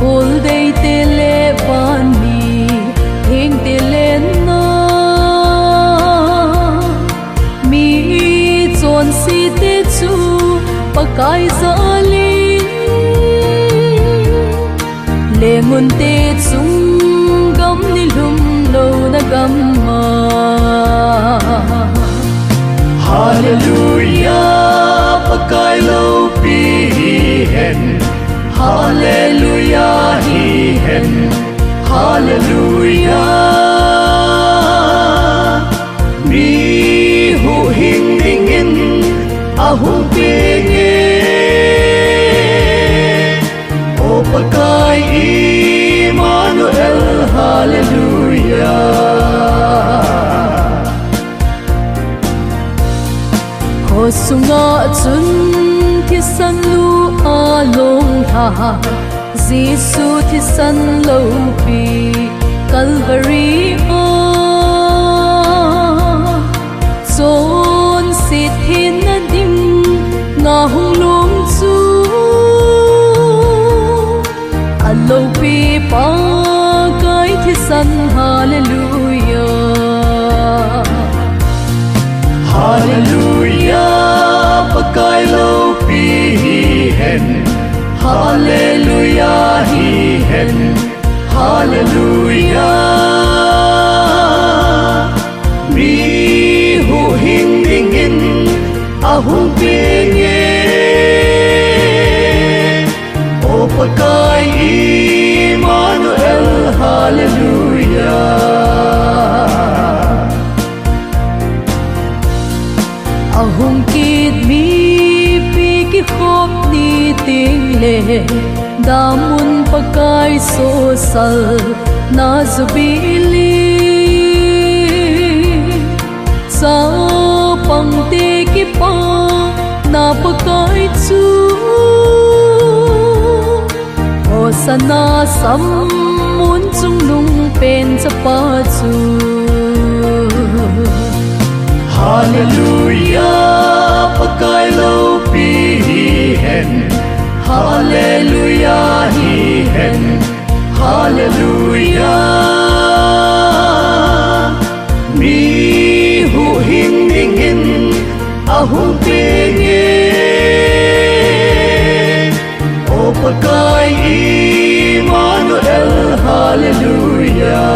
bol dei te le ban mi thing te len na mi chon si te chu pakai zalin le ngun te chung gam ni lum lo na gam ma Hallelujah pakai lo pi hen Hallelujah hi hen Hallelujah mi hu hing ding in ahung pi nge o pakai Emmanuel Hallelujah sunga chun thi san lu a long ha Giêsu thi san lo pi Calvary a chon si thin na dim nga hung lung chu a lo pi pa kai thi san hallelujah Hallelujah pakai lo pi hen Hallelujah hi hen Hallelujah mi hu hing ding in ahung pi nge o pakai Emmanuel Hallelujah ahung kit mi pi ki khop ni ting le damun pakai so sal na zubili sa pang te ki pa na pakai chu o sana sam mun chung lung pen cha pa chu Hallelujah pakai lo pi hen Hallelujah hi hen Hallelujah mi hu hing ding in ahung pi nge o pakai Emmanuel Hallelujah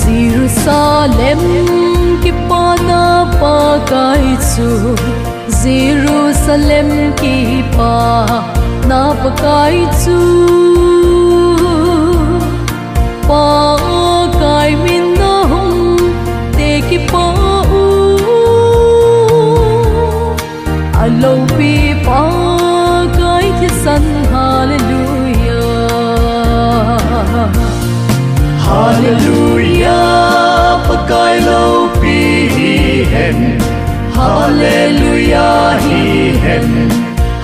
Jerusalem ki pana pakai chu Jerusalem ki pa na pakai chu pakai min na hum te ki pa u alo pi pakai ki san hallelujah Hallelujah pakai lo pi hen Hallelujah hi hen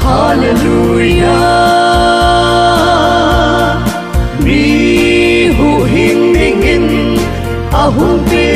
Hallelujah mi hu hing ding in ahung pi